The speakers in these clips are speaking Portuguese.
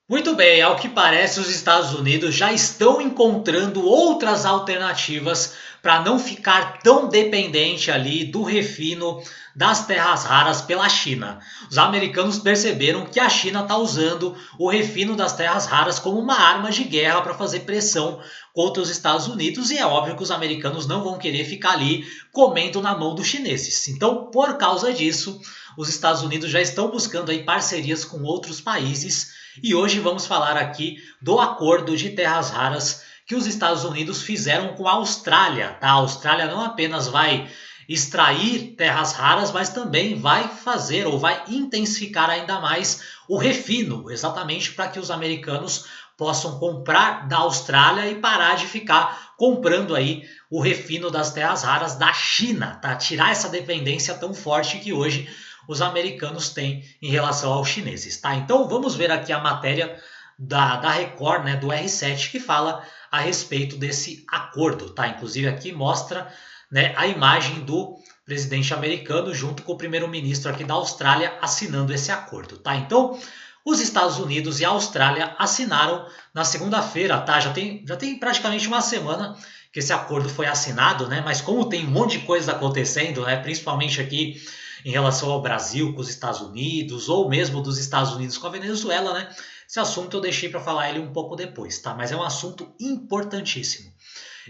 Muito bem, ao que parece, os Estados Unidos já estão encontrando outras alternativas para não ficar tão dependente ali do refino das terras raras pela China. Os americanos perceberam que a China está usando o refino das terras raras como uma arma de guerra para fazer pressão contra os Estados Unidos e é óbvio que os americanos não vão querer ficar ali comendo na mão dos chineses. Então, por causa disso, os Estados Unidos já estão buscando aí parcerias com outros países e hoje vamos falar aqui do acordo de terras raras que os Estados Unidos fizeram com a Austrália. Tá? A Austrália não apenas vai extrair terras raras, mas também vai fazer ou vai intensificar ainda mais o refino, exatamente para que os americanos possam comprar da Austrália e parar de ficar comprando aí o refino das terras raras da China, tá? Tirar essa dependência tão forte que hoje os americanos têm em relação aos chineses, tá? Então vamos ver aqui a matéria da Record, né, do R7, que fala a respeito desse acordo, tá? Inclusive aqui mostra, né, a imagem do presidente americano junto com o primeiro-ministro aqui da Austrália assinando esse acordo, tá? Então, os Estados Unidos e a Austrália assinaram na segunda-feira, tá? Já tem praticamente uma semana que esse acordo foi assinado, né? Mas como tem um monte de coisa acontecendo, né? Principalmente aqui em relação ao Brasil com os Estados Unidos, ou mesmo dos Estados Unidos com a Venezuela, né? Esse assunto eu deixei para falar ele um pouco depois, tá? Mas é um assunto importantíssimo.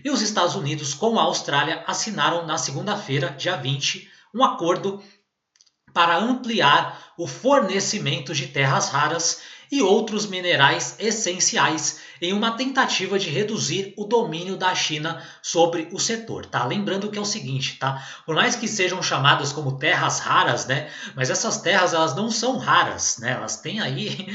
E os Estados Unidos com a Austrália assinaram na segunda-feira, dia 20, um acordo para ampliar o fornecimento de terras raras e outros minerais essenciais em uma tentativa de reduzir o domínio da China sobre o setor, tá? Lembrando que é o seguinte, tá? Por mais que sejam chamadas como terras raras, né? Mas essas terras elas não são raras, né? Elas têm aí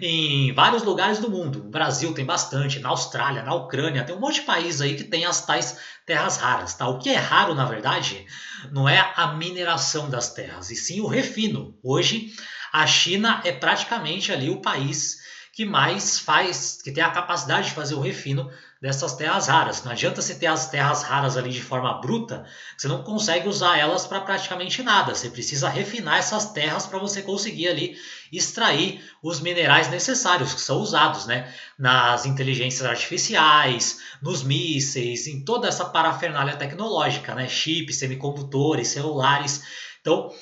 em vários lugares do mundo. No Brasil tem bastante, na Austrália, na Ucrânia, tem um monte de país aí que tem as tais terras raras, tá? O que é raro, na verdade, não é a mineração das terras, e sim o refino. Hoje, a China é praticamente ali o país que mais faz, que tem a capacidade de fazer o refino dessas terras raras. Não adianta você ter as terras raras ali de forma bruta, você não consegue usar elas para praticamente nada. Você precisa refinar essas terras para você conseguir ali extrair os minerais necessários que são usados, né, nas inteligências artificiais, nos mísseis, em toda essa parafernália tecnológica, né, chips, semicondutores, celulares. Então,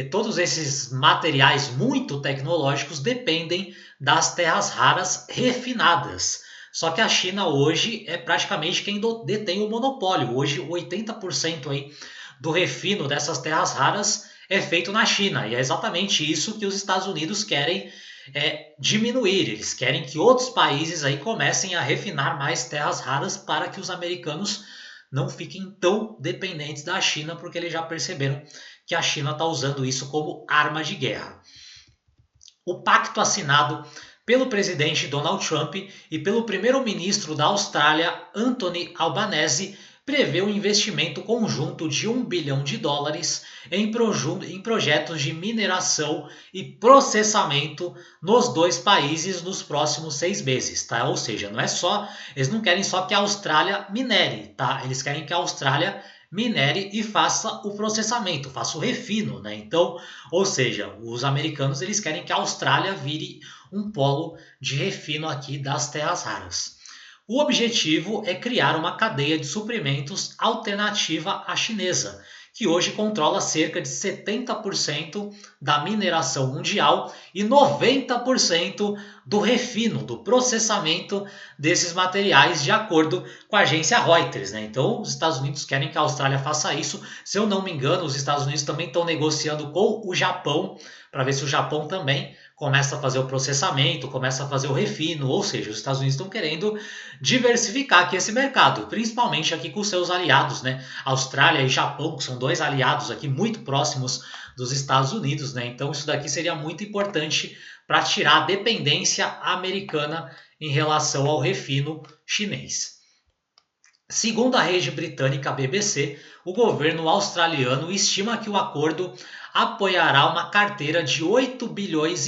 todos esses materiais muito tecnológicos dependem das terras raras refinadas. Só que a China hoje é praticamente quem detém o monopólio. Hoje, 80% aí do refino dessas terras raras é feito na China. E é exatamente isso que os Estados Unidos querem diminuir. Eles querem que outros países aí comecem a refinar mais terras raras para que os americanos não fiquem tão dependentes da China, porque eles já perceberam que a China está usando isso como arma de guerra. O pacto assinado pelo presidente Donald Trump e pelo primeiro-ministro da Austrália, Anthony Albanese, prevê um investimento conjunto de US$ 1 bilhão em projetos de mineração e processamento nos dois países nos próximos 6 meses, tá? Ou seja, não é só, eles não querem só que a Austrália minere, tá? Eles querem que a Austrália minere e faça o processamento, faça o refino, né? Então, ou seja, os americanos eles querem que a Austrália vire um polo de refino aqui das terras raras. O objetivo é criar uma cadeia de suprimentos alternativa à chinesa, que hoje controla cerca de 70% da mineração mundial e 90% do refino, do processamento desses materiais, de acordo com a agência Reuters, né? Então, os Estados Unidos querem que a Austrália faça isso. Se eu não me engano, os Estados Unidos também estão negociando com o Japão para ver se o Japão também começa a fazer o processamento, começa a fazer o refino, ou seja, os Estados Unidos estão querendo diversificar aqui esse mercado, principalmente aqui com seus aliados, né? Austrália e Japão, que são dois aliados aqui muito próximos dos Estados Unidos, né? Então isso daqui seria muito importante para tirar a dependência americana em relação ao refino chinês. Segundo a rede britânica BBC, o governo australiano estima que o acordo apoiará uma carteira de 8,5 bilhões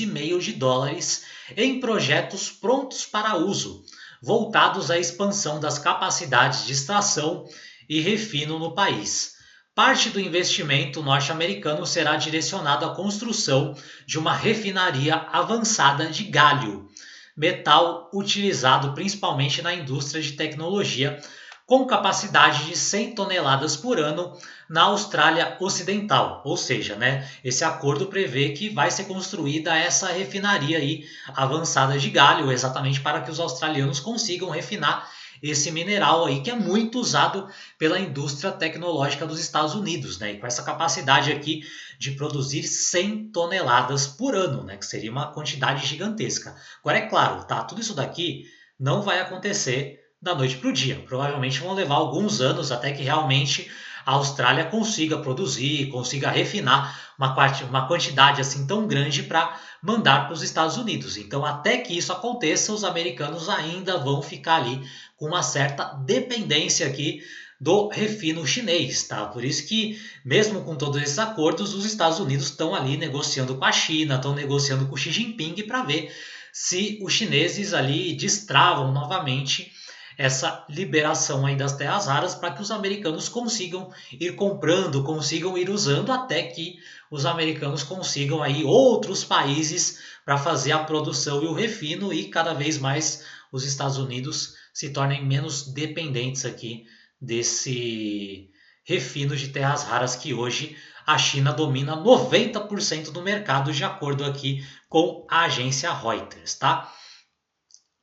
em projetos prontos para uso, voltados à expansão das capacidades de extração e refino no país. Parte do investimento norte-americano será direcionado à construção de uma refinaria avançada de galho, metal utilizado principalmente na indústria de tecnologia, com capacidade de 100 toneladas por ano na Austrália Ocidental. Ou seja, né, esse acordo prevê que vai ser construída essa refinaria aí avançada de galho, exatamente para que os australianos consigam refinar esse mineral aí que é muito usado pela indústria tecnológica dos Estados Unidos, né? E com essa capacidade aqui de produzir 100 toneladas por ano, né? Que seria uma quantidade gigantesca. Agora é claro, tá? Tudo isso daqui não vai acontecer da noite para o dia. Provavelmente vão levar alguns anos até que realmente a Austrália consiga produzir, consiga refinar uma quantidade assim tão grande para mandar para os Estados Unidos. Então, até que isso aconteça, os americanos ainda vão ficar ali com uma certa dependência aqui do refino chinês, tá? Por isso que, mesmo com todos esses acordos, os Estados Unidos estão ali negociando com a China, estão negociando com Xi Jinping para ver se os chineses ali destravam novamente essa liberação aí das terras raras para que os americanos consigam ir comprando, consigam ir usando até que os americanos consigam aí outros países para fazer a produção e o refino e cada vez mais os Estados Unidos se tornem menos dependentes aqui desse refino de terras raras que hoje a China domina 90% do mercado, de acordo aqui com a agência Reuters, tá?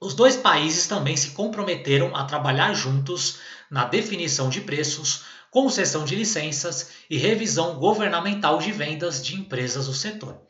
Os dois países também se comprometeram a trabalhar juntos na definição de preços, concessão de licenças e revisão governamental de vendas de empresas do setor.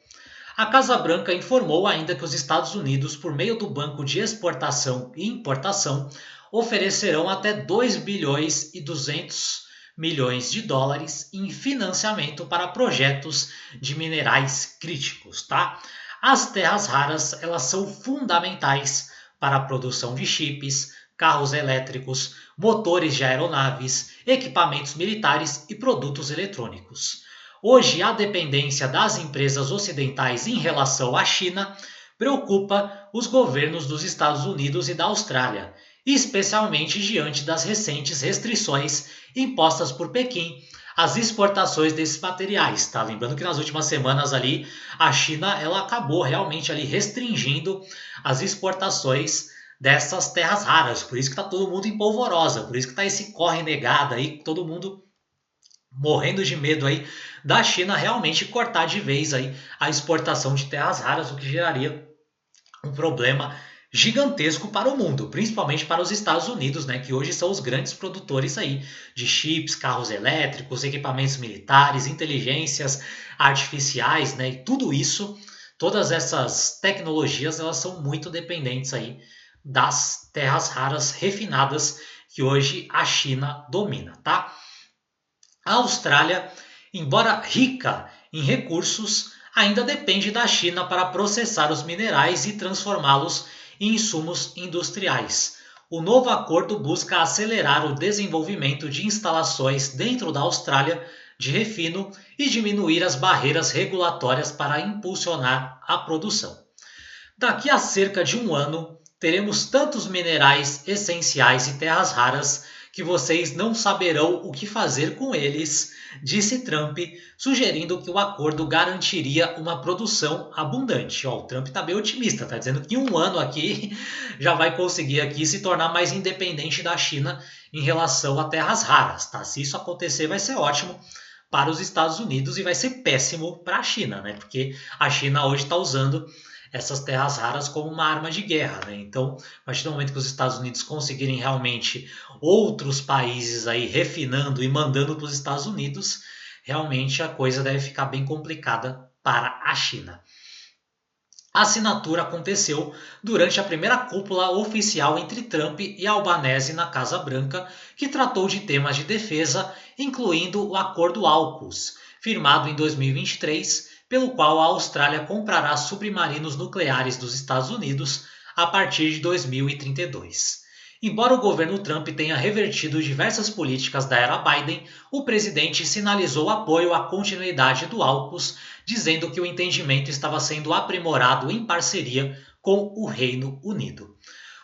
A Casa Branca informou ainda que os Estados Unidos, por meio do Banco de Exportação e Importação, oferecerão até 2 bilhões e 200 milhões de dólares em financiamento para projetos de minerais críticos, tá? As terras raras, elas são fundamentais para a produção de chips, carros elétricos, motores de aeronaves, equipamentos militares e produtos eletrônicos. Hoje, a dependência das empresas ocidentais em relação à China preocupa os governos dos Estados Unidos e da Austrália, especialmente diante das recentes restrições impostas por Pequim às exportações desses materiais, tá? Lembrando que nas últimas semanas ali a China ela acabou realmente ali restringindo as exportações dessas terras raras, por isso que está todo mundo em polvorosa, por isso que está esse corre negado aí, todo mundo morrendo de medo aí da China realmente cortar de vez aí a exportação de terras raras, o que geraria um problema gigantesco para o mundo, principalmente para os Estados Unidos, né, que hoje são os grandes produtores aí de chips, carros elétricos, equipamentos militares, inteligências artificiais, né, e tudo isso, todas essas tecnologias, elas são muito dependentes aí das terras raras refinadas que hoje a China domina, tá? A Austrália, embora rica em recursos, ainda depende da China para processar os minerais e transformá-los em insumos industriais. O novo acordo busca acelerar o desenvolvimento de instalações dentro da Austrália de refino e diminuir as barreiras regulatórias para impulsionar a produção. Daqui a cerca de um ano, teremos tantos minerais essenciais e terras raras que vocês não saberão o que fazer com eles, disse Trump, sugerindo que o acordo garantiria uma produção abundante. Ó, o Trump está bem otimista, está dizendo que em um ano aqui já vai conseguir aqui se tornar mais independente da China em relação a terras raras. Tá? Se isso acontecer, vai ser ótimo para os Estados Unidos e vai ser péssimo para a China, né? Porque a China hoje está usando essas terras raras como uma arma de guerra, né? Então, a partir do momento que os Estados Unidos conseguirem realmente outros países aí refinando e mandando para os Estados Unidos, realmente a coisa deve ficar bem complicada para a China. A assinatura aconteceu durante a primeira cúpula oficial entre Trump e Albanese na Casa Branca, que tratou de temas de defesa, incluindo o Acordo AUKUS, firmado em 2023, pelo qual a Austrália comprará submarinos nucleares dos Estados Unidos a partir de 2032. Embora o governo Trump tenha revertido diversas políticas da era Biden, o presidente sinalizou apoio à continuidade do AUKUS, dizendo que o entendimento estava sendo aprimorado em parceria com o Reino Unido.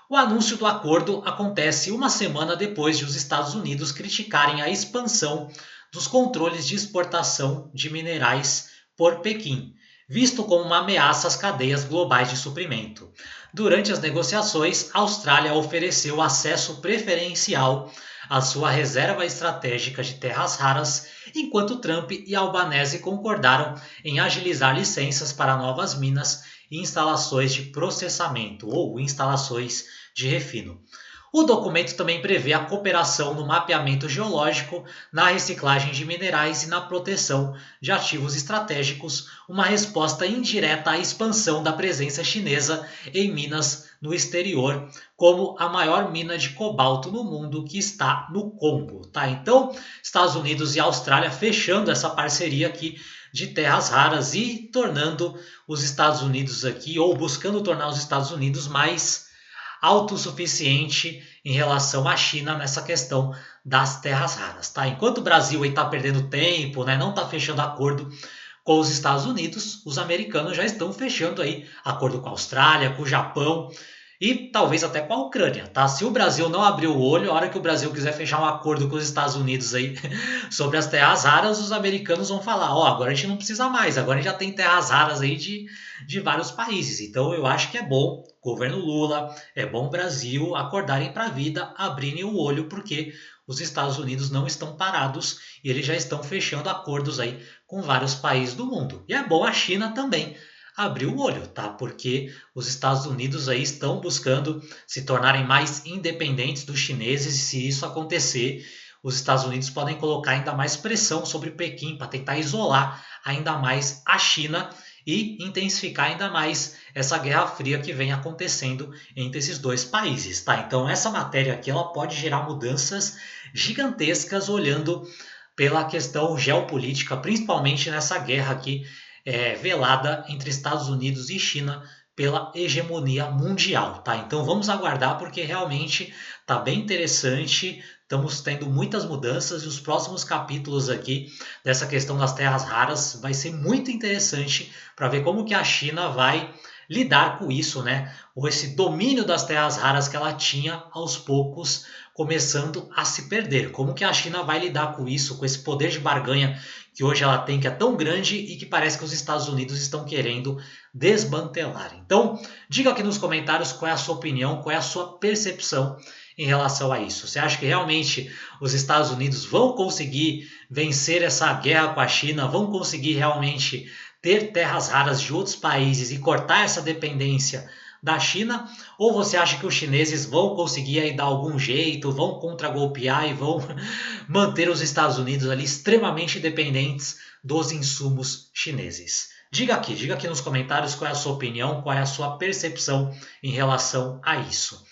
O anúncio do acordo acontece uma semana depois de os Estados Unidos criticarem a expansão dos controles de exportação de minerais por Pequim, visto como uma ameaça às cadeias globais de suprimento. Durante as negociações, a Austrália ofereceu acesso preferencial à sua reserva estratégica de terras raras, enquanto Trump e Albanese concordaram em agilizar licenças para novas minas e instalações de processamento ou instalações de refino. O documento também prevê a cooperação no mapeamento geológico, na reciclagem de minerais e na proteção de ativos estratégicos, uma resposta indireta à expansão da presença chinesa em minas no exterior, como a maior mina de cobalto no mundo, que está no Congo. Tá? Então, Estados Unidos e Austrália fechando essa parceria aqui de terras raras e tornando os Estados Unidos aqui, ou buscando tornar os Estados Unidos mais autossuficiente em relação à China nessa questão das terras raras. Tá? Enquanto o Brasil está perdendo tempo, né, não está fechando acordo com os Estados Unidos, os americanos já estão fechando aí acordo com a Austrália, com o Japão e talvez até com a Ucrânia, tá? Se o Brasil não abrir o olho, a hora que o Brasil quiser fechar um acordo com os Estados Unidos aí sobre as terras raras, os americanos vão falar, ó, agora a gente não precisa mais, agora a gente já tem terras raras aí de vários países. Então eu acho que é bom, governo Lula, é bom o Brasil acordarem para a vida, abrirem o olho, porque os Estados Unidos não estão parados e eles já estão fechando acordos aí com vários países do mundo. E é bom a China também abrir o olho, tá? Porque os Estados Unidos aí estão buscando se tornarem mais independentes dos chineses e se isso acontecer, os Estados Unidos podem colocar ainda mais pressão sobre Pequim para tentar isolar ainda mais a China e intensificar ainda mais essa guerra fria que vem acontecendo entre esses dois países, tá? Então essa matéria aqui ela pode gerar mudanças gigantescas olhando pela questão geopolítica, principalmente nessa guerra aqui velada entre Estados Unidos e China pela hegemonia mundial, tá? Então vamos aguardar porque realmente tá bem interessante. Estamos tendo muitas mudanças e os próximos capítulos aqui dessa questão das terras raras vai ser muito interessante para ver como que a China vai lidar com isso, né? Ou esse domínio das terras raras que ela tinha aos poucos começando a se perder. Como que a China vai lidar com isso, com esse poder de barganha que hoje ela tem, que é tão grande e que parece que os Estados Unidos estão querendo desmantelar. Então, diga aqui nos comentários qual é a sua opinião, qual é a sua percepção em relação a isso. Você acha que realmente os Estados Unidos vão conseguir vencer essa guerra com a China, vão conseguir realmente ter terras raras de outros países e cortar essa dependência da China? Ou você acha que os chineses vão conseguir aí dar algum jeito, vão contragolpear e vão manter os Estados Unidos ali extremamente dependentes dos insumos chineses? Diga aqui nos comentários qual é a sua opinião, qual é a sua percepção em relação a isso.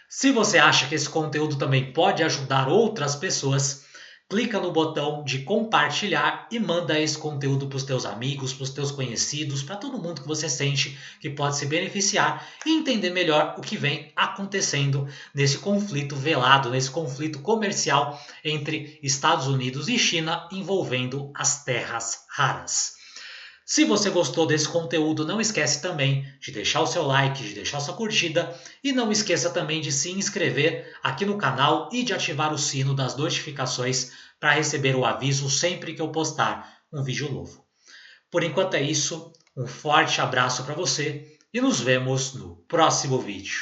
Se você acha que esse conteúdo também pode ajudar outras pessoas, clica no botão de compartilhar e manda esse conteúdo para os teus amigos, para os teus conhecidos, para todo mundo que você sente que pode se beneficiar e entender melhor o que vem acontecendo nesse conflito velado, nesse conflito comercial entre Estados Unidos e China envolvendo as terras raras. Se você gostou desse conteúdo, não esquece também de deixar o seu like, de deixar sua curtida e não esqueça também de se inscrever aqui no canal e de ativar o sino das notificações para receber o aviso sempre que eu postar um vídeo novo. Por enquanto é isso, um forte abraço para você e nos vemos no próximo vídeo.